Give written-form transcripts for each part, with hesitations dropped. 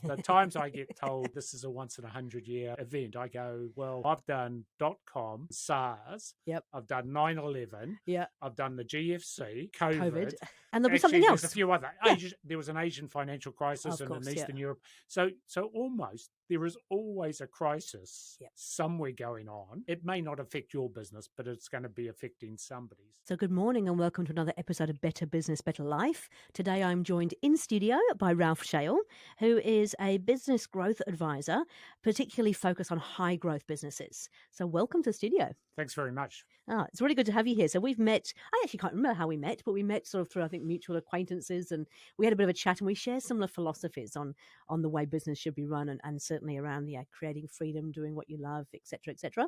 The times I get told this is a once in 100-year event, I go, well, I've done .com, SARS, Yep. I've done 9/11, Yeah. I've done the GFC, COVID. COVID. And there'll be Actually, something there's else. a few other. Yeah. There was an Asian financial crisis Of and course, in yeah. Eastern Europe. So almost there is always a crisis Yep. somewhere going on. It may not affect your business, but it's going to be affecting somebody's. So good morning and welcome to another episode of Better Business, Better Life. Today I'm joined in studio by Ralph Shale, who is a business growth advisor, particularly focused on high growth businesses. So welcome to the studio. Thanks very much. It's really good to have you here. So we've met, I actually can't remember how we met, but we met sort of through, I think, mutual acquaintances, and we had a bit of a chat and we share similar philosophies on the way business should be run and certainly around creating freedom, doing what you love, et cetera, et cetera.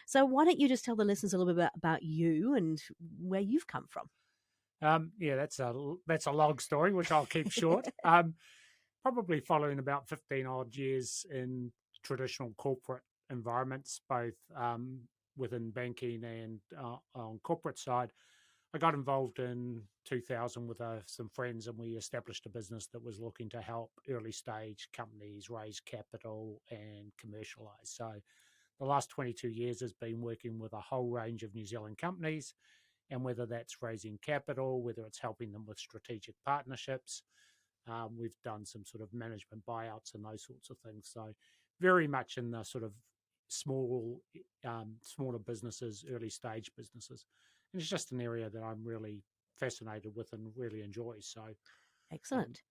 So why don't you just tell the listeners a little bit about you and where you've come from? Yeah, that's a long story, which I'll keep short. Probably following about 15 odd years in traditional corporate environments, both within banking and on corporate side. I got involved in 2000 with some friends, and we established a business that was looking to help early stage companies raise capital and commercialize. So the last 22 years has been working with a whole range of New Zealand companies, and whether that's raising capital, whether it's helping them with strategic partnerships. We've done some sort of management buyouts and those sorts of things. So very much in the sort of smaller businesses, early stage businesses. And it's just an area that I'm really fascinated with and really enjoy. So excellent.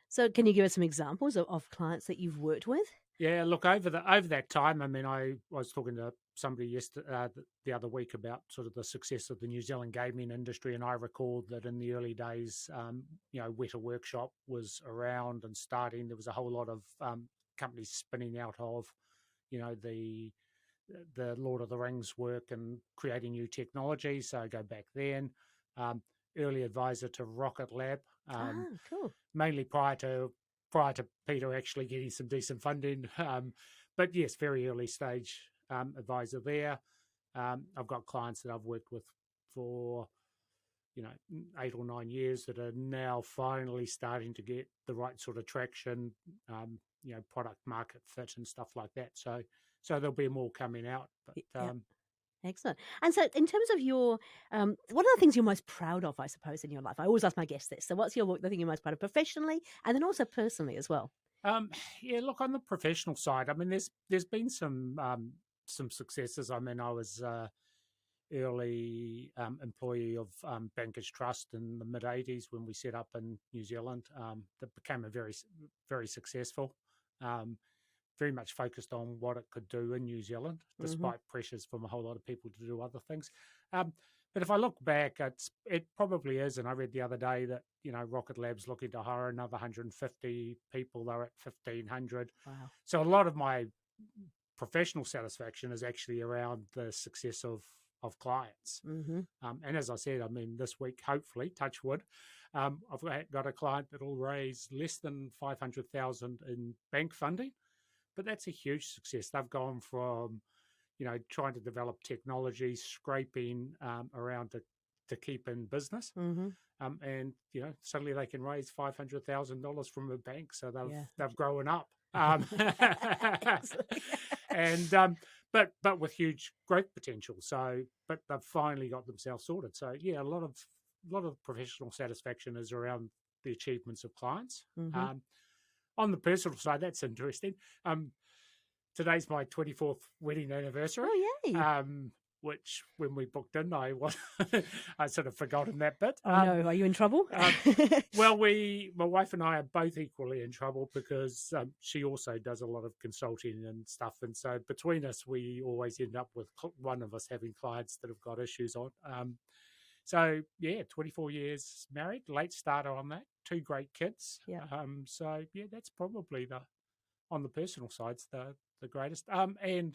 So can you give us some examples of clients that you've worked with? Yeah, look, over that time, I mean, I was talking to somebody the other week about sort of the success of the New Zealand gaming industry, and I recalled that in the early days, Weta Workshop was around and starting. There was a whole lot of companies spinning out of, the Lord of the Rings work and creating new technology. So I go back then. Early advisor to Rocket Lab, cool. mainly prior to Peter actually getting some decent funding. But yes, very early stage advisor there. I've got clients that I've worked with for 8 or 9 years that are now finally starting to get the right sort of traction, product market fit and stuff like that. So there'll be more coming out. But yep. Excellent. And so in terms of your, what are the things you're most proud of, I suppose, in your life? I always ask my guests this. So what's the thing you're most proud of professionally and then also personally as well? Yeah, look, on the professional side, I mean, there's been some successes. I mean, I was early employee of Bankers Trust in the mid-'80s when we set up in New Zealand. That became a very, very successful. Very much focused on what it could do in New Zealand, despite pressures from a whole lot of people to do other things. But if I look back, it probably is, and I read the other day that Rocket Lab's looking to hire another 150 people. They're at 1,500. Wow! So a lot of my professional satisfaction is actually around the success of clients. And as I said, I mean, this week, hopefully, touch wood, I've got a client that will raise less than 500,000 in bank funding. But that's a huge success. They've gone from, trying to develop technology, scraping around to keep in business, and suddenly they can raise $500,000 from a bank. So they've grown up, and but with huge growth potential. So, but they've finally got themselves sorted. So yeah, a lot of professional satisfaction is around the achievements of clients. On the personal side, that's interesting. Today's my 24th wedding anniversary. Oh, yay. Which, when we booked in, I sort of forgotten that bit. Oh, no. Are you in trouble? Well, my wife and I are both equally in trouble because she also does a lot of consulting and stuff. And so between us, we always end up with one of us having clients that have got issues on. So, yeah, 24 years married, late starter on that, 2 great kids. Yeah. So, yeah, that's probably on the personal side's the greatest. And in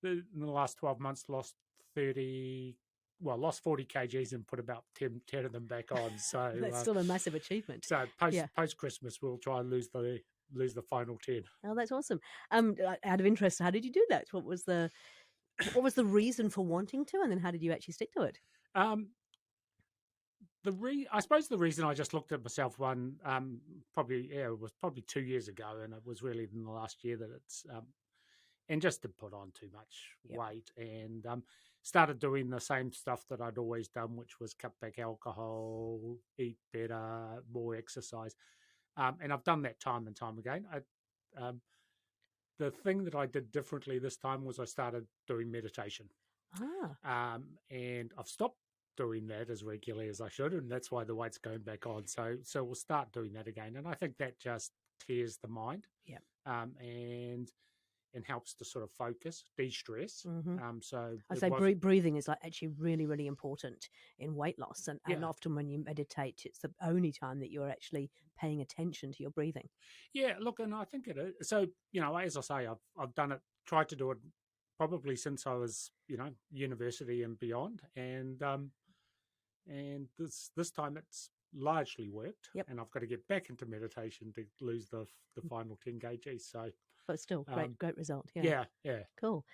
the last 12 months, lost 40 kgs and put about 10 of them back on. So that's still a massive achievement. So post Christmas, we'll try and lose the final 10. Oh, that's awesome. Out of interest, how did you do that? What was the reason for wanting to, and then how did you actually stick to it? I suppose the reason I just looked at myself it was probably 2 years ago, and it was really in the last year that it's and just to put on too much Yep. weight, and started doing the same stuff that I'd always done, which was cut back alcohol, eat better, more exercise, and I've done that time and time again. The thing that I did differently this time was I started doing meditation. Ah, And I've stopped doing that as regularly as I should, and that's why the weight's going back on. So we'll start doing that again, and I think that just clears the mind, yep. and helps to sort of focus, de-stress. Hmm. So I it say was, breathing is like actually really, really important in weight loss, and yeah, often when you meditate, it's the only time that you're actually paying attention to your breathing. yeah. Look, and I think it is. So as I say, I've done it, tried to do it probably since I was university and beyond, and this time it's largely worked, Yep. and I've got to get back into meditation to lose the final 10 kgs. So But still, um, great result. Yeah. yeah. Cool.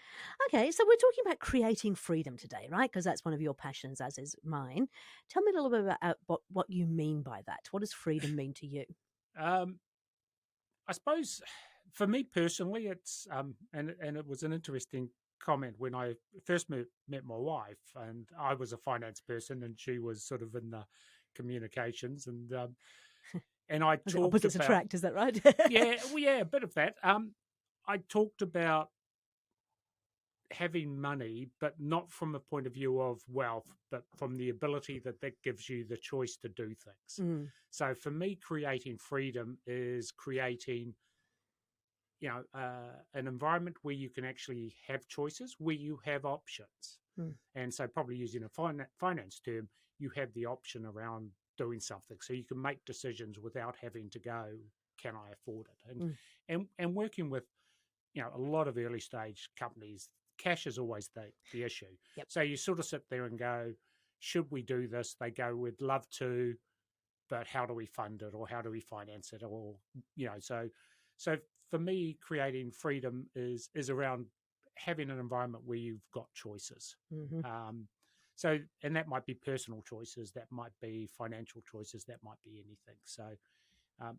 Okay, so we're talking about creating freedom today, right? Because that's one of your passions, as is mine. Tell me a little bit about what you mean by that. What does freedom mean to you? um, I suppose for me personally, it's and it was an interesting comment when I first met my wife, and I was a finance person, and she was sort of in the communications, and I Was it talked opposites about, attract? Is that right? yeah, a bit of that. I talked about having money, but not from a point of view of wealth, but from the ability that gives you the choice to do things. Mm, So for me, creating freedom is creating, an environment where you can actually have choices, where you have options. mm, And so, probably using a finance term, you have the option around doing something, so you can make decisions without having to go, "Can I afford it?" And mm. and working with a lot of early stage companies, cash is always the issue. Yep. So you sort of sit there and go, should we do this? They go, we'd love to, but how do we fund it, or how do we finance it? Or, so for me, creating freedom is around having an environment where you've got choices. Hmm. Um, so, and that might be personal choices, that might be financial choices, that might be anything. So,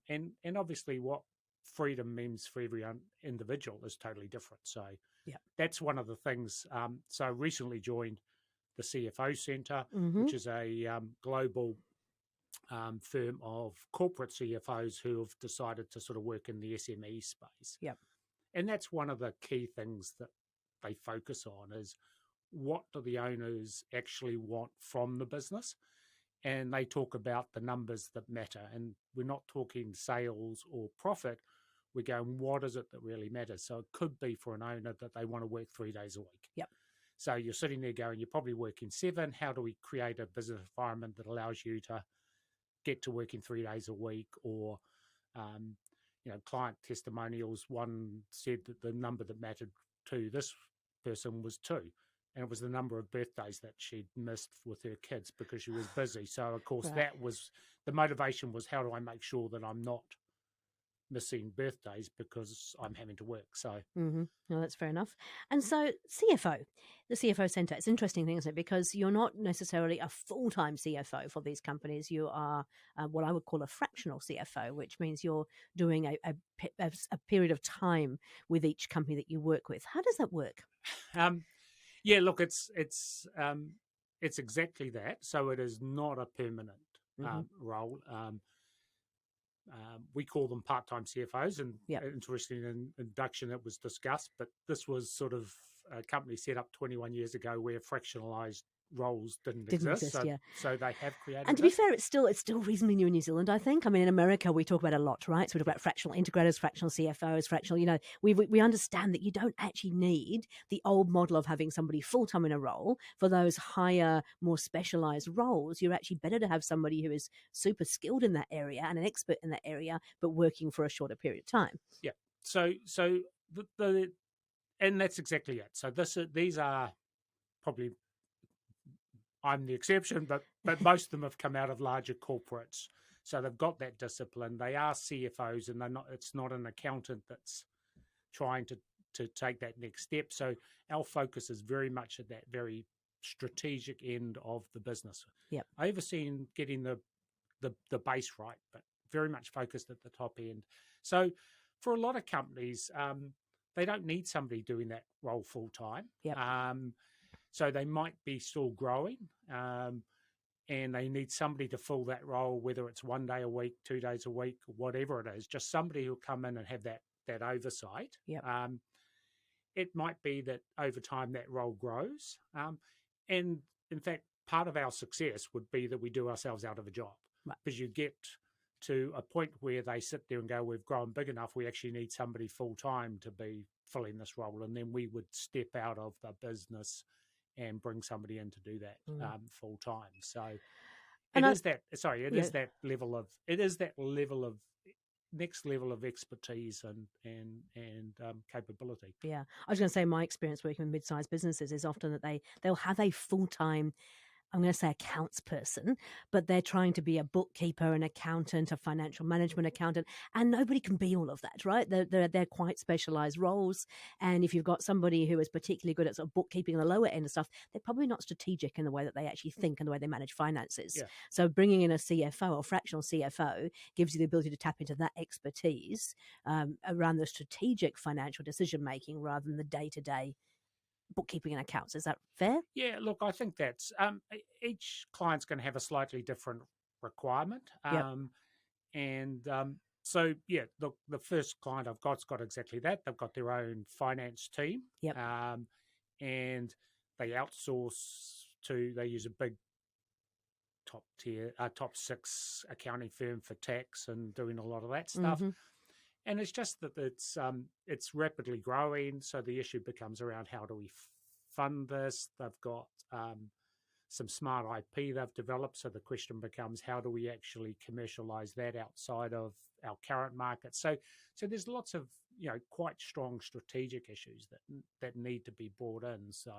and obviously what freedom means for every individual is totally different. So Yep. that's one of the things. So I recently joined the CFO Centre, Hmm. which is a global firm of corporate CFOs who have decided to sort of work in the SME space. Yep. And that's one of the key things that they focus on is what do the owners actually want from the business? And they talk about the numbers that matter. And we're not talking sales or profit. We're going, what is it that really matters? So it could be for an owner that they want to work 3 days a week. Yep. So you're sitting there going, you're probably working 7. How do we create a business environment that allows you to get to working 3 days a week? Or, client testimonials, one said that the number that mattered to this person was 2. And it was the number of birthdays that she'd missed with her kids because she was busy. So, of course, Right. that was the motivation, was how do I make sure that I'm not missing birthdays because I'm having to work. So, Mm-hmm. No, that's fair enough. And so, CFO, the CFO Centre, it's an interesting thing, isn't it? Because you're not necessarily a full-time CFO for these companies. You are what I would call a fractional CFO, which means you're doing a period of time with each company that you work with. How does that work? yeah, look, it's exactly that. So it is not a permanent Mm-hmm. role. We call them part-time CFOs, and Yep. interesting in induction it was discussed, but this was sort of a company set up 21 years ago where fractionalized roles didn't exist. So, Yeah. so they have created And to be this. fair, it's still reasonably new in New Zealand, I think. I mean, in America, we talk about it a lot, right? So we talk about fractional integrators, fractional CFOs, fractional. We understand that you don't actually need the old model of having somebody full time in a role for those higher, more specialized roles. You're actually better to have somebody who is super skilled in that area and an expert in that area, but working for a shorter period of time. Yeah. So the and that's exactly it. So these are probably, I'm the exception, but most of them have come out of larger corporates. So they've got that discipline. They are CFOs, and they're not. It's not an accountant that's trying to take that next step. So our focus is very much at that very strategic end of the business. Yep. Overseeing getting the base right, but very much focused at the top end. So for a lot of companies, they don't need somebody doing that role full time. Yep. So they might be still growing, and they need somebody to fill that role, whether it's 1 day a week, 2 days a week, whatever it is, just somebody who'll come in and have that oversight. Yep. It might be that over time that role grows. And in fact, part of our success would be that we do ourselves out of a job. Right. Because you get to a point where they sit there and go, we've grown big enough, we actually need somebody full time to be filling this role. And then we would step out of the business and bring somebody in to do that full time. So it is that level of next level of expertise and capability. Yeah, I was going to say my experience working with mid-sized businesses is often that they'll have a full-time, I'm going to say accounts person, but they're trying to be a bookkeeper, an accountant, a financial management accountant, and nobody can be all of that, right? They're quite specialized roles. And if you've got somebody who is particularly good at sort of bookkeeping and the lower end of stuff, they're probably not strategic in the way that they actually think and the way they manage finances. Yeah. So bringing in a CFO or fractional CFO gives you the ability to tap into that expertise around the strategic financial decision making rather than the day-to-day bookkeeping and accounts. Is that fair? Yeah, look, I think that's each client's going to have a slightly different requirement. So yeah, the first client I've got's got exactly that. They've got their own finance team. Yep. And they outsource they use a big top 6 accounting firm for tax and doing a lot of that stuff. Mm-hmm. And it's just that it's rapidly growing. So the issue becomes around how do we fund this? They've got some smart IP they've developed. So the question becomes how do we actually commercialize that outside of our current market? So there's lots of quite strong strategic issues that need to be brought in. So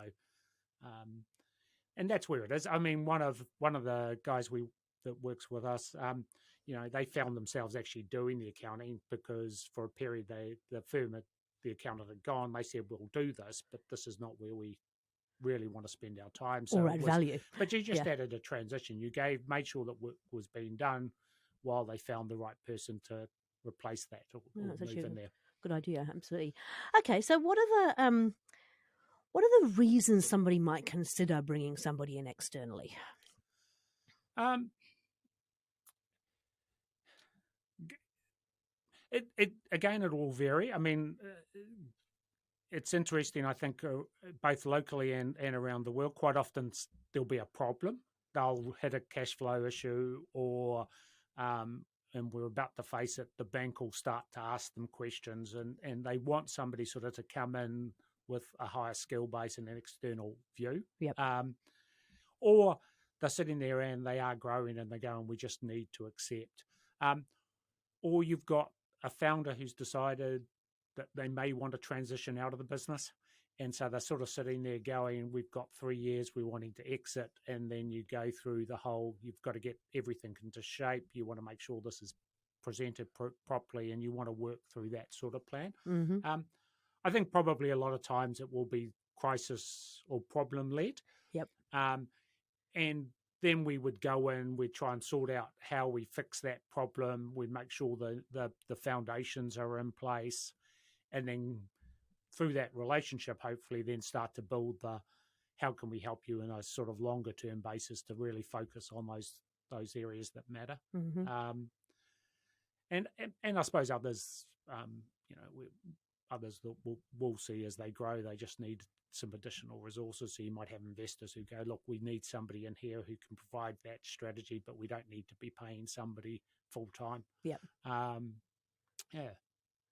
and that's where it is. I mean, one of the guys that works with us, they found themselves actually doing the accounting because for a period the firm, the accountant had gone. They said, we'll do this, but this is not where we really want to spend our time. So or add value. But you just added a transition. You made sure that work was being done while they found the right person to replace that or move in there. Good idea, absolutely. Okay, so what are the reasons somebody might consider bringing somebody in externally? It will vary. I mean, it's interesting. I think both locally and around the world, quite often there'll be a problem. They'll hit a cash flow issue, or and we're about to face it. The bank will start to ask them questions, and they want somebody sort of to come in with a higher skill base and an external view. Yep. Or they're sitting there and they are growing and they're going, we just need to accept. Or you've got a founder who's decided that they may want to transition out of the business. And so they're sort of sitting there going, we've got 3 years, we're wanting to exit. And then you go through the whole, you've got to get everything into shape. You want to make sure this is presented properly and you want to work through that sort of plan. Mm-hmm. I think probably a lot of times it will be crisis or problem led. Yep. And then we would go in, we'd try and sort out how we fix that problem. We'd make sure the foundations are in place. And then through that relationship, hopefully then start to build how can we help you in a sort of longer term basis to really focus on those areas that matter. Mm-hmm. And I suppose others, others that we'll see as they grow, they just need some additional resources. So you might have investors who go, look, we need somebody in here who can provide that strategy, but we don't need to be paying somebody full time. Yep. Yeah.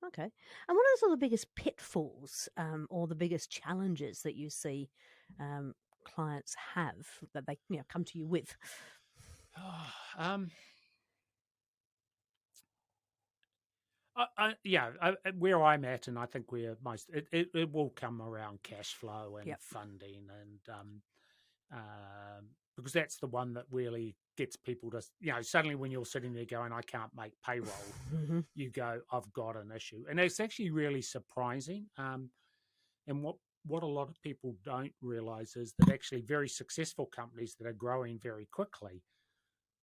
Okay. And what are sort of the biggest pitfalls or the biggest challenges that you see clients have that they come to you with? Where I'm at, and I think we're most, it will come around cash flow and funding, and because that's the one that really gets people to, suddenly when you're sitting there going, I can't make payroll, Mm-hmm. you go, I've got an issue, and it's actually really surprising. And what a lot of people don't realize is that actually very successful companies that are growing very quickly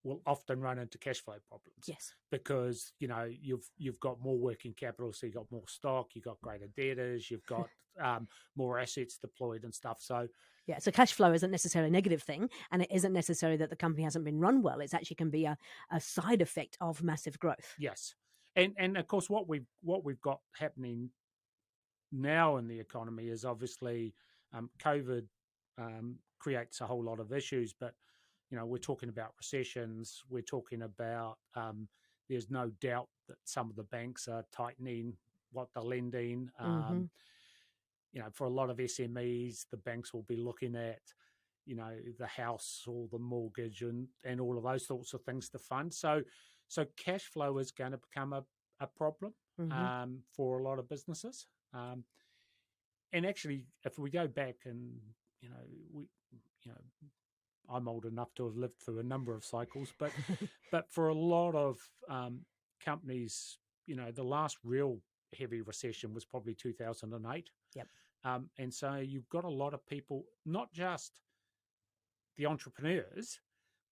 will often run into cash flow problems. Yes. Because, you've got more working capital, so you've got more stock, you've got greater debtors, you've got more assets deployed and stuff. So yeah, so cash flow isn't necessarily a negative thing, and it isn't necessarily that the company hasn't been run well. It actually can be a side effect of massive growth. yes, and of course what we've got happening now in the economy is obviously COVID creates a whole lot of issues, but we're talking about recessions. We're talking about there's no doubt that some of the banks are tightening what they're lending. Mm-hmm. For a lot of SMEs, the banks will be looking at the house or the mortgage and all of those sorts of things to fund. So cash flow is going to become a problem Mm-hmm. for a lot of businesses. And actually, if we go back and we I'm old enough to have lived through a number of cycles, but for a lot of companies, the last real heavy recession was probably 2008. Yep. And so you've got a lot of people, not just the entrepreneurs,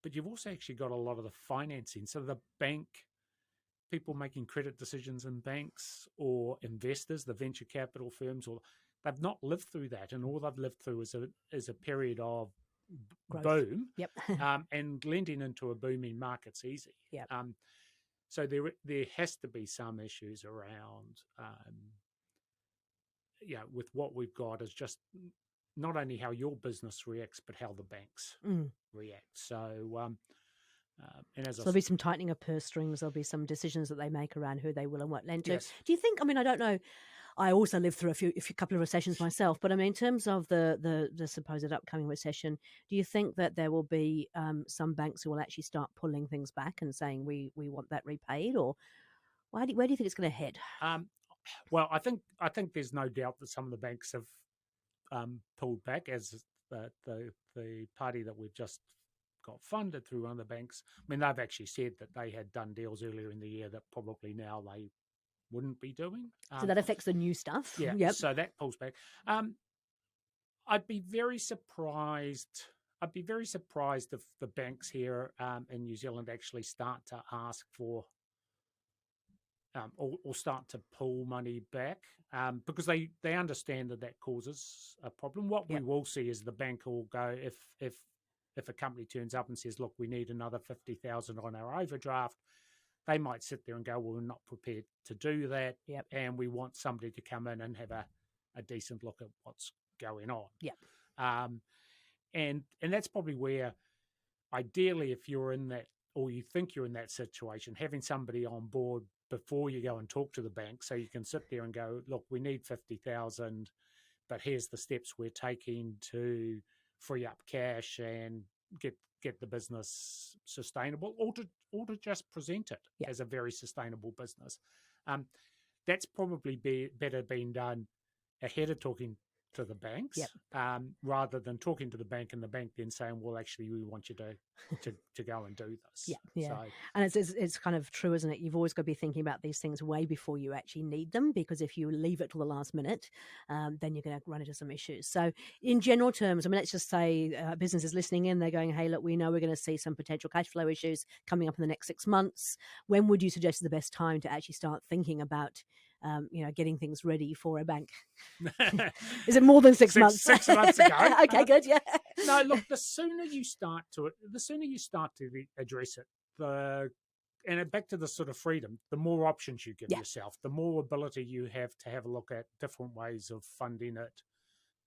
but you've also actually got a lot of the financing. So the bank, people making credit decisions in banks, or investors, the venture capital firms, or they've not lived through that, and all they've lived through is a period of Growth. boom. Yep. And lending into a booming market's easy. Yep. So there has to be some issues around, with what we've got is just not only how your business reacts, but how the banks react. So, and as So there'll be some tightening of purse strings. There'll be some decisions that they make around who they will and won't lend to. yes. Do you think? I mean, I don't know. I also lived through a couple of recessions myself, but I mean, in terms of the supposed upcoming recession, do you think that there will be some banks who will actually start pulling things back and saying we want that repaid, or where do you think it's going to head? Well, I think there's no doubt that some of the banks have pulled back, as the party that we've just got funded through one of the banks. I mean, they've actually said that they had done deals earlier in the year that probably now they wouldn't be doing. So that affects the new stuff. Yeah. Yep. So that pulls back. I'd be very surprised. I'd be very surprised if the banks here in New Zealand actually start to ask for or start to pull money back because they understand that causes a problem. What Yep. we will see is the bank will go, if a company turns up and says, look, we need another 50,000 on our overdraft, they might sit there and go, well, we're not prepared to do that. Yep. And we want somebody to come in and have a decent look at what's going on. Yep. And that's probably where, ideally, if you're in that, or you think you're in that situation, having somebody on board before you go and talk to the bank, so you can sit there and go, look, we need 50,000, but here's the steps we're taking to free up cash and get the business sustainable, or to just present it as a very sustainable business. That's probably better being done ahead of talking to the banks, rather than talking to the bank and the bank then saying, well, actually, we want you to go and do this. Yeah. So, and it's kind of true, isn't it? You've always got to be thinking about these things way before you actually need them, because if you leave it till the last minute, then you're going to run into some issues. So in general terms, I mean, let's just say businesses listening in, they're going, hey, look, we know we're going to see some potential cash flow issues coming up in the next 6 months. When would you suggest is the best time to actually start thinking about getting things ready for a bank? Is it more than 6 months? 6 months ago. Okay, good. Yeah. No, look, the sooner you start to address it, and back to the sort of freedom, the more options you give yourself, the more ability you have to have a look at different ways of funding it.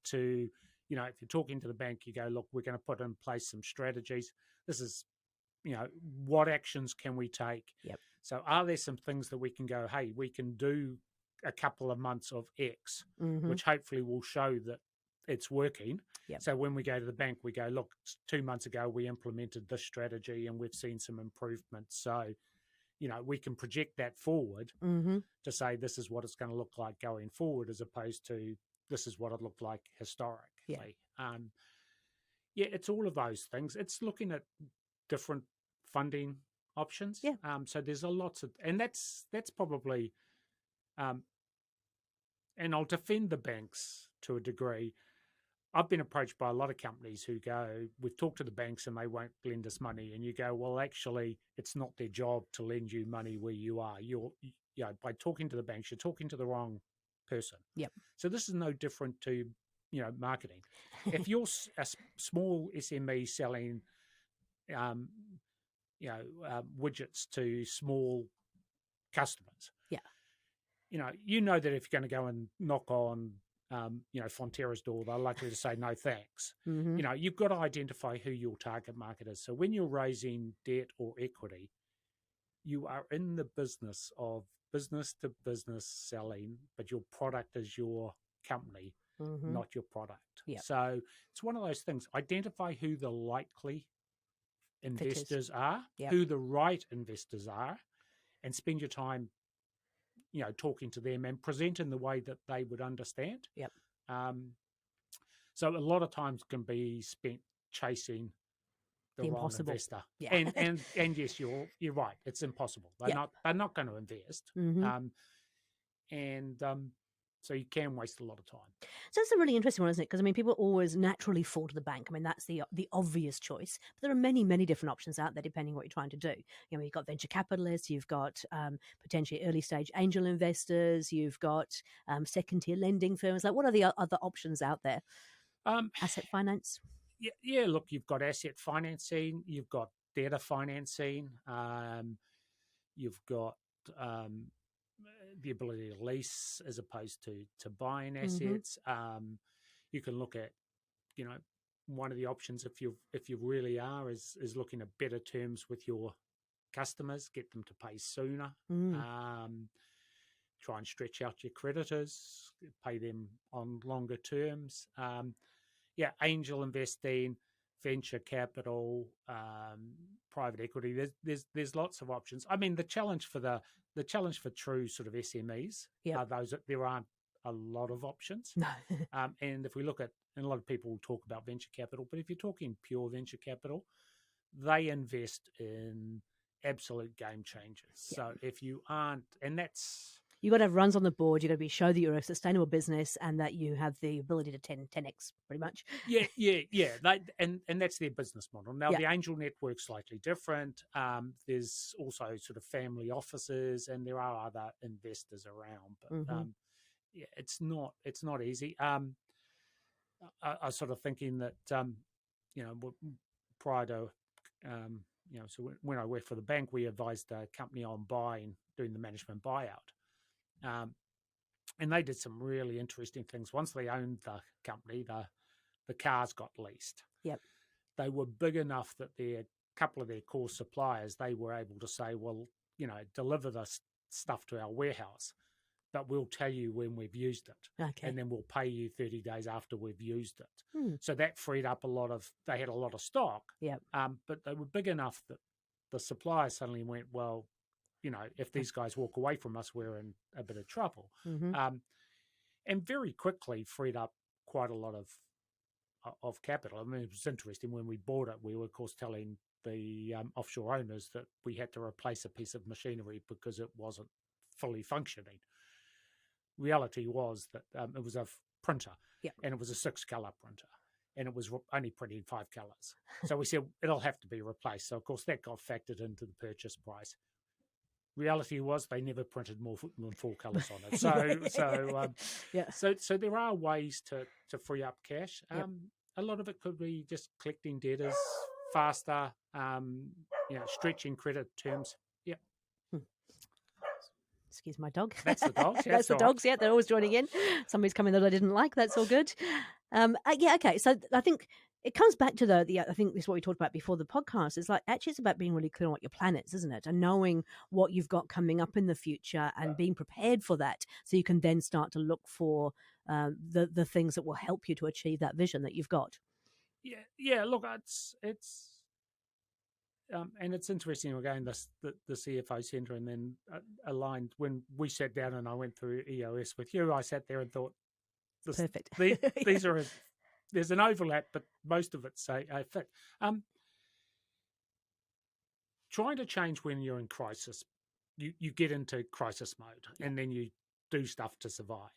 To, if you're talking to the bank, you go, look, we're going to put in place some strategies. This is, what actions can we take? Yep. So are there some things that we can go, hey, we can do a couple of months of X, which hopefully will show that it's working. Yep. So when we go to the bank, we go, look, 2 months ago, we implemented this strategy and we've seen some improvements. So, we can project that forward to say this is what it's going to look like going forward, as opposed to this is what it looked like historically. Yeah. It's all of those things. It's looking at different funding options. Yeah. So there's a lot of, and that's probably, and I'll defend the banks to a degree. I've been approached by a lot of companies who go, we've talked to the banks and they won't lend us money. And you go, well, actually, it's not their job to lend you money where you are. By talking to the banks, you're talking to the wrong person. Yep. So this is no different to, marketing. If you're a small SME selling, widgets to small customers, you know that if you're going to go and knock on Fonterra's door, they're likely to say no thanks. Mm-hmm. You've got to identify who your target market is. So when you're raising debt or equity, you are in the business of business to business selling, but your product is your company, not your product. Yep. So it's one of those things. Identify who the likely investors are, who the right investors are, and spend your time talking to them and present in the way that they would understand. Yep. So a lot of times can be spent chasing the wrong investor. Yeah. And yes, you're right. It's impossible. They're not going to invest. So you can waste a lot of time. So that's a really interesting one, isn't it? Because, people always naturally fall to the bank. That's the obvious choice. But there are many, many different options out there depending what you're trying to do. You've got venture capitalists, you've got potentially early stage angel investors, you've got second-tier lending firms. Like, what are the other options out there? Asset finance? Yeah, look, you've got asset financing, you've got data financing, you've got the ability to lease as opposed to buying assets. You can look at, one of the options if you really are is looking at better terms with your customers, get them to pay sooner. Try and stretch out your creditors, pay them on longer terms. Angel investing, venture capital, private equity. There's lots of options. The challenge for true sort of SMEs are those that there aren't a lot of options. No. And if we look at, and a lot of people talk about venture capital, but if you're talking pure venture capital, they invest in absolute game changers. So if you aren't, and that's, you've got to have runs on the board. You've got to show that you're a sustainable business and that you have the ability to 10x pretty much. And that's their business model. Now, the angel network's slightly different. There's also sort of family offices and there are other investors around. But it's not easy. I was sort of thinking that, prior to, so when I worked for the bank, we advised a company on doing the management buyout. And they did some really interesting things. Once they owned the company, the cars got leased. Yep. They were big enough that couple of their core suppliers, they were able to say, well, deliver this stuff to our warehouse, but we'll tell you when we've used it. Okay. And then we'll pay you 30 days after we've used it. So that freed up they had a lot of stock. Yep. But they were big enough that the suppliers suddenly went, well, if these guys walk away from us, we're in a bit of trouble. And very quickly freed up quite a lot of capital. It was interesting when we bought it. We were, of course, telling the offshore owners that we had to replace a piece of machinery because it wasn't fully functioning. Reality was that it was a printer, and it was a 6-color printer, and it was only printing 5 colors. So we said it'll have to be replaced. So, of course, that got factored into the purchase price. Reality was they never printed more than 4 colors on it. So there are ways to free up cash. A lot of it could be just collecting debtors faster, stretching credit terms. Excuse my dog. That's the dogs. That's the dogs. Yeah, they're always joining in. Somebody's coming that I didn't like. That's all good. Okay. So I think it comes back to I think this is what we talked about before the podcast. It's like, actually, it's about being really clear on what your plan is, isn't it? And knowing what you've got coming up in the future and being prepared for that, so you can then start to look for the things that will help you to achieve that vision that you've got. Yeah. Look, it's. And it's interesting, again, the CFO Centre, and then aligned when we sat down and I went through EOS with you, I sat there and thought, perfect. These are, there's an overlap, but most of it's a fit. Trying to change when you're in crisis, you get into crisis mode and then you do stuff to survive.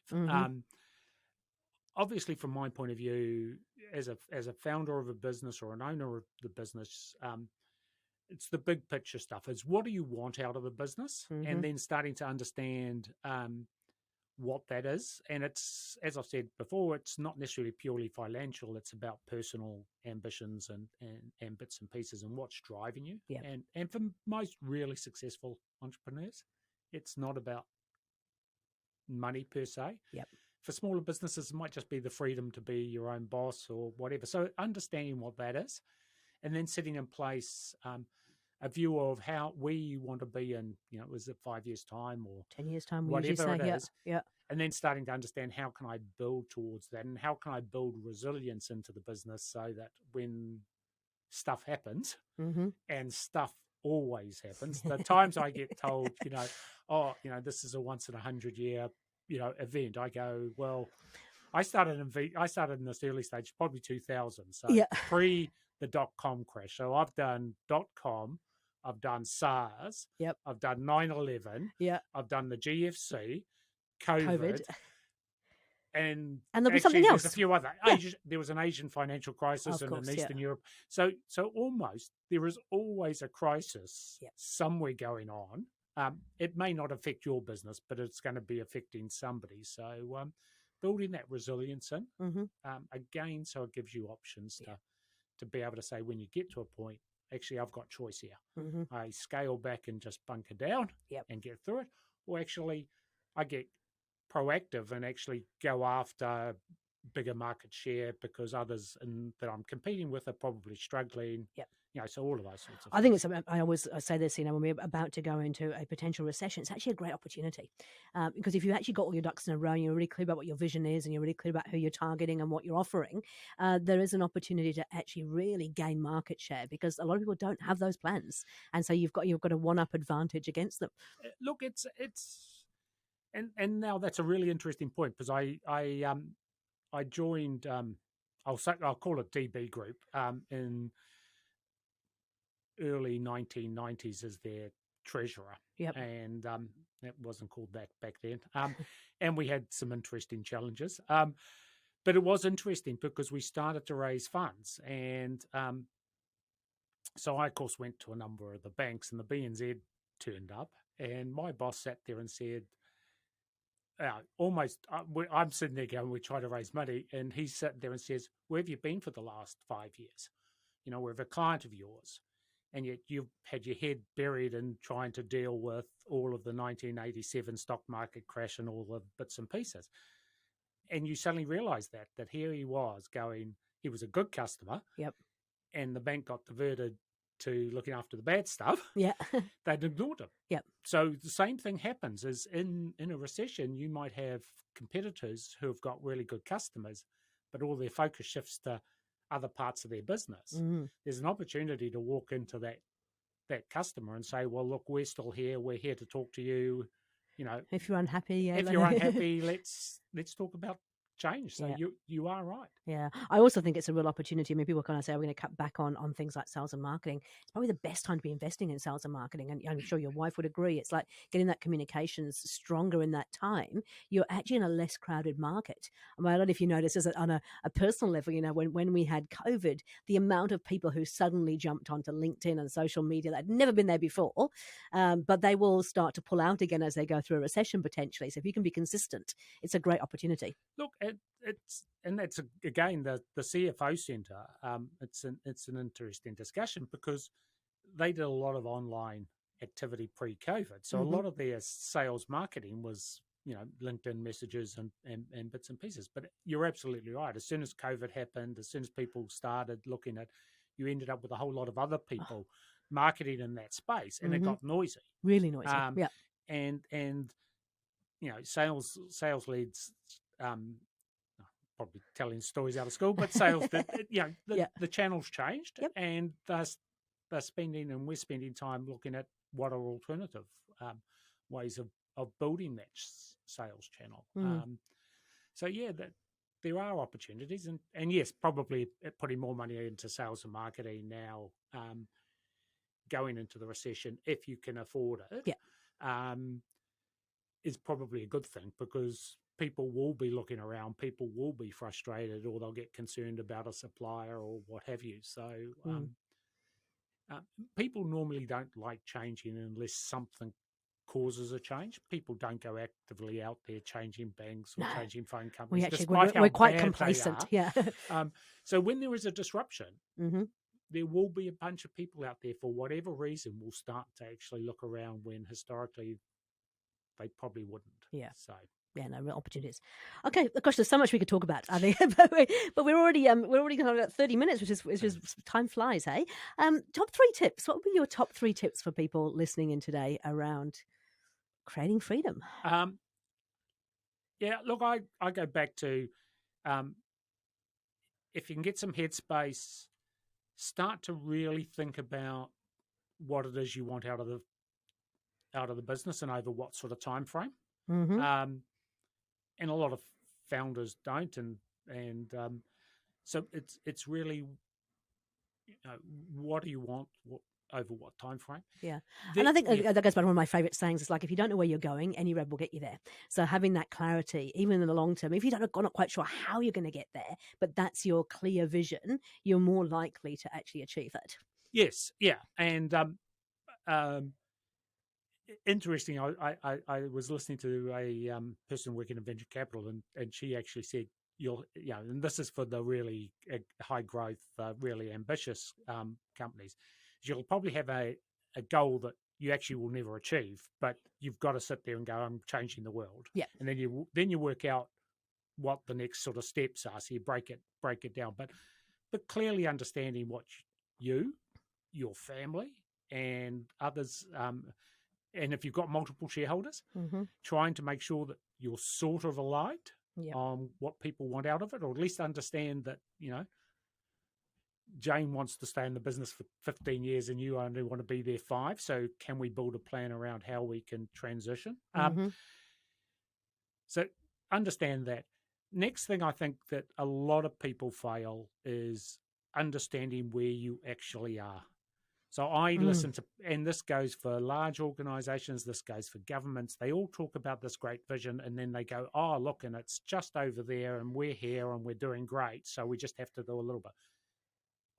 obviously, from my point of view, as a founder of a business or an owner of the business, it's the big picture stuff. Is what do you want out of a business, and then starting to understand what that is. And it's, as I've said before, it's not necessarily purely financial. It's about personal ambitions and bits and pieces and what's driving you. Yep. And for most really successful entrepreneurs, it's not about money per se. Yep. For smaller businesses, it might just be the freedom to be your own boss or whatever. So understanding what that is, and then setting in place a view of where you want to be in, is it 5 years' time or 10 years' time, whatever it is. Yeah. And then starting to understand how can I build towards that, and how can I build resilience into the business so that when stuff happens, and stuff always happens, the times I get told, this is a once in 100-year, event, I go, well, I started in this early stage, probably 2000. So pre the .com crash. So I've done .com, I've done SARS, I've done 9/11, I've done the GFC, COVID. And there'll be something else. There's a few other. There was an Asian financial crisis in Eastern Europe. So almost there is always a crisis somewhere going on. It may not affect your business, but it's going to be affecting somebody. So building that resilience in, again, so it gives you options to be able to say when you get to a point, actually, I've got choice here. I scale back and just bunker down and get through it, or actually I get proactive and actually go after bigger market share because others that I'm competing with are probably struggling. So all of those sorts of things. I think I always say this, when we're about to go into a potential recession, it's actually a great opportunity because if you actually got all your ducks in a row and you're really clear about what your vision is and you're really clear about who you're targeting and what you're offering, there is an opportunity to actually really gain market share because a lot of people don't have those plans. And so you've got a one-up advantage against them. Look, it's and now that's a really interesting point because I joined I'll call it DB Group in early 1990s as their treasurer. And it wasn't called that back then. And we had some interesting challenges. But it was interesting because we started to raise funds. And so I, of course, went to a number of the banks and the BNZ turned up. And my boss sat there and said, I'm sitting there going, we try to raise money. And he sat there and says, where have you been for the last 5 years? We're a client of yours. And yet you've had your head buried in trying to deal with all of the 1987 stock market crash and all the bits and pieces. And you suddenly realize that here he was going, he was a good customer. And the bank got diverted to looking after the bad stuff. They'd ignored him. So the same thing happens is in a recession, you might have competitors who have got really good customers, but all their focus shifts to other parts of their business. There's an opportunity to walk into that customer and say, well, look, we're still here. We're here to talk to you. If you're unhappy, if you're unhappy, let's talk about change. So you are right. I also think it's a real opportunity. I mean, people kind of say, we're going to cut back on things like sales and marketing. It's probably the best time to be investing in sales and marketing. And I'm sure your wife would agree. It's like getting that communications stronger in that time. You're actually in a less crowded market. I mean, I don't know if you notice this on a personal level, when we had COVID, the amount of people who suddenly jumped onto LinkedIn and social media that had never been there before, but they will start to pull out again as they go through a recession potentially. So if you can be consistent, it's a great opportunity. Look, that's again the CFO Centre. It's an interesting discussion because they did a lot of online activity pre-COVID, so a lot of their sales marketing was LinkedIn messages and bits and pieces. But you're absolutely right. As soon as COVID happened, as soon as people started looking at, you ended up with a whole lot of other people marketing in that space, and it got noisy, really noisy. And sales leads. Probably telling stories out of school, but sales, the channels changed, and they're spending, and we're spending time looking at what are alternative ways of building that sales channel. So that there are opportunities, and yes, probably putting more money into sales and marketing now, going into the recession, if you can afford it, is probably a good thing because people will be looking around, people will be frustrated, or they'll get concerned about a supplier or what have you. So people normally don't like changing unless something causes a change. People don't go actively out there changing banks or No. changing phone companies, We're despite how we're quite bad complacent. they Yeah. are. So when there is a disruption, hmm there will be a bunch of people out there, for whatever reason, will start to actually look around when historically they probably wouldn't. Yeah. So Yeah, no, real opportunities. Okay, gosh, there's so much we could talk about. I think, but we're already going about 30 minutes, which is time flies, hey. Top 3 tips. What would be your top 3 tips for people listening in today around creating freedom? yeah, look, I go back to if you can get some headspace, start to really think about what it is you want out of the business and over what sort of time frame. Mm-hmm. And a lot of founders don't, and so it's really, what do you want, over what time frame? Yeah. And I think Yeah, that goes back to one of my favorite sayings. It's like, if you don't know where you're going, any road will get you there. So having that clarity, even in the long term, if you don't, not quite sure how you're going to get there, but that's your clear vision, you're more likely to actually achieve it. yes, yeah, and interesting. I was listening to a person working in venture capital, and she actually said, and this is for the really high growth, really ambitious companies, you'll probably have a goal that you actually will never achieve, but you've got to sit there and go, I'm changing the world. Yeah. And then you work out what the next sort of steps are. So you break it down, but clearly understanding what your family and others, and if you've got multiple shareholders, Mm-hmm. trying to make sure that you're sort of aligned Yep. on what people want out of it, or at least understand that, Jane wants to stay in the business for 15 years and you only want to be there 5. So can we build a plan around how we can transition? Mm-hmm. So understand that. Next thing I think that a lot of people fail is understanding where you actually are. So I listen to, and this goes for large organizations, this goes for governments. They all talk about this great vision, and then they go, oh, look, and it's just over there, and we're here, and we're doing great. So we just have to do a little bit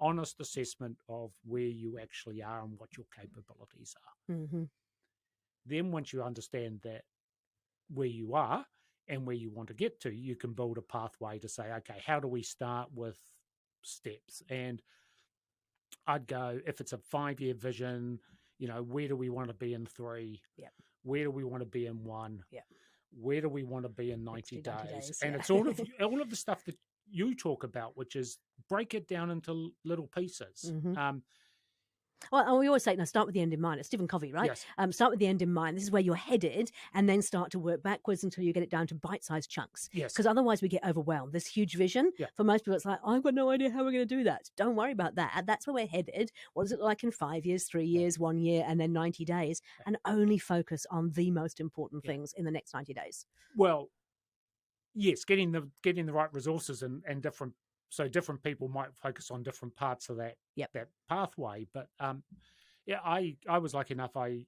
honest assessment of where you actually are and what your capabilities are. Mm-hmm. Then once you understand that, where you are and where you want to get to, you can build a pathway to say, okay, how do we start with steps? And I'd go, if it's a 5-year vision, where do we want to be in 3? Yep. Where do we want to be in 1? Yep. Where do we want to be in 90 90 days? days, And yeah. it's all of the stuff that you talk about, which is break it down into little pieces. Mm-hmm. Well, we always say, start with the end in mind. It's Stephen Covey, right? Yes. Start with the end in mind. This is where you're headed, and then start to work backwards until you get it down to bite-sized chunks. Yes. Because otherwise we get overwhelmed. This huge vision, for most people, it's like, I've got no idea how we're going to do that. Don't worry about that. That's where we're headed. What does it look like in 5 years, 3 years, 1 year, and then 90 days? And only focus on the most important things in the next 90 days. Well, yes, getting the right resources and different. So different people might focus on different parts of that pathway. But I was lucky enough. I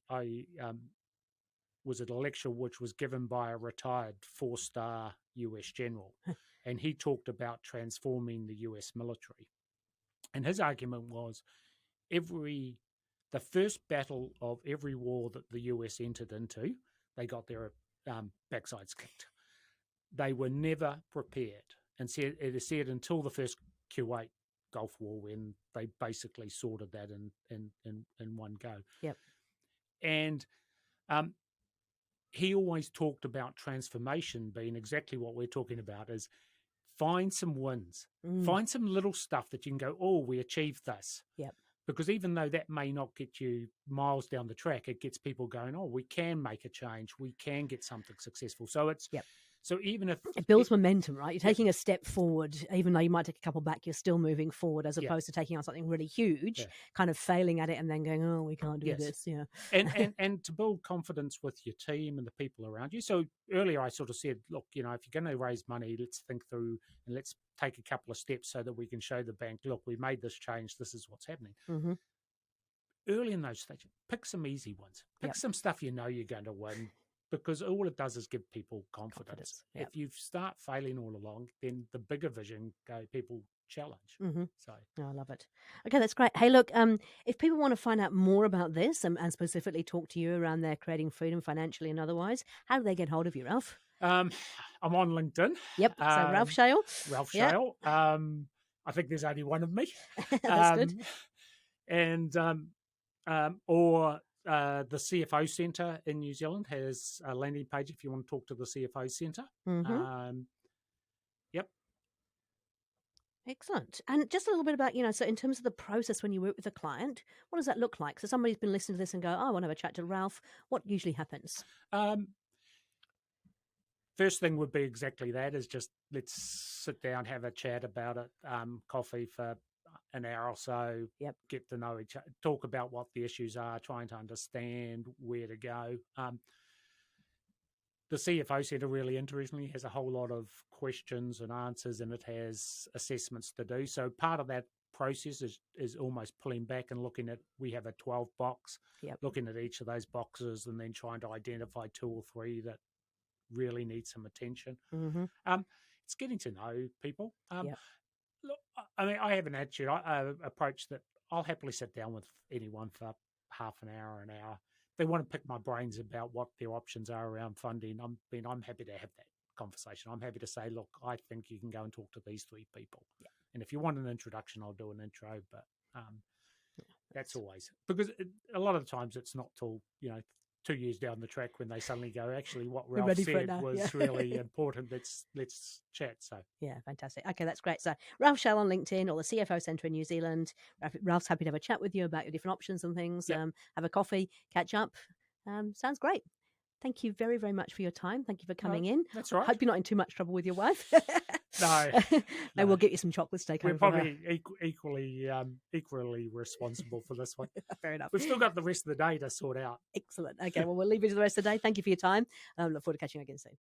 was at a lecture which was given by a retired 4-star US general, and he talked about transforming the US military. And his argument was, the first battle of every war that the US entered into, they got their backsides kicked. They were never prepared. And it is said until the first Kuwait Gulf War, when they basically sorted that in one go. Yep. And he always talked about transformation being exactly what we're talking about, is find some wins. Find some little stuff that you can go, oh, we achieved this. Yep. Because even though that may not get you miles down the track, it gets people going, oh, we can make a change. We can get something successful. So it's... Yep. So even if it builds momentum, right? You're taking a step forward, even though you might take a couple back, you're still moving forward, as opposed to taking on something really huge, kind of failing at it and then going, oh, we can't do this. Yeah. And to build confidence with your team and the people around you. So earlier I sort of said, look, if you're going to raise money, let's think through and let's take a couple of steps so that we can show the bank, look, we made this change. This is what's happening. Mm-hmm. Early in those stages, pick some easy ones. Pick some stuff you're going to win. because all it does is give people confidence. Yep. If you start failing all along, then the bigger vision people challenge. Mm-hmm. So Oh, I love it. Okay, that's great. Hey, look, if people want to find out more about this and specifically talk to you around their creating freedom financially and otherwise, how do they get hold of you, Ralph? I'm on LinkedIn. Yep. So Ralph Shale. Ralph Yep. Shale. I think there's only one of me. That's good. And or the CFO Centre in New Zealand has a landing page if you want to talk to the CFO Centre. Mm-hmm. Yep. Excellent. And just a little bit about, so in terms of the process when you work with a client, what does that look like? So somebody's been listening to this and go, oh, I want to have a chat to Ralph. What usually happens? First thing would be exactly that, is just let's sit down, have a chat about it, coffee for an hour or so, Yep. get to know each other, talk about what the issues are, trying to understand where to go. The CFO Centre, really interestingly, has a whole lot of questions and answers, and it has assessments to do. So part of that process is almost pulling back and looking at, we have a 12 box, looking at each of those boxes and then trying to identify 2 or 3 that really need some attention. Mm-hmm. It's getting to know people. Yep. Look, I mean, I have an attitude, approach that I'll happily sit down with anyone for half an hour, an hour. They want to pick my brains about what their options are around funding. I'm happy to have that conversation. I'm happy to say, look, I think you can go and talk to these 3 people. Yeah. And if you want an introduction, I'll do an intro. But that's always, because a lot of the times it's not till 2 years down the track when they suddenly go, actually, what Ralph said was really important. Let's chat. So yeah, fantastic. Okay, that's great. So Ralph Shale on LinkedIn or the CFO Centre in New Zealand. Ralph's happy to have a chat with you about your different options and things. Yep. Have a coffee, catch up. Sounds great. Thank you very, very much for your time. Thank you for coming in. That's right. I hope you're not in too much trouble with your wife. No. Maybe we'll get you some chocolates to take home. We're probably equally responsible for this one. Fair enough. We've still got the rest of the day to sort out. Excellent. Okay, well, we'll leave you to the rest of the day. Thank you for your time. Look forward to catching you again soon.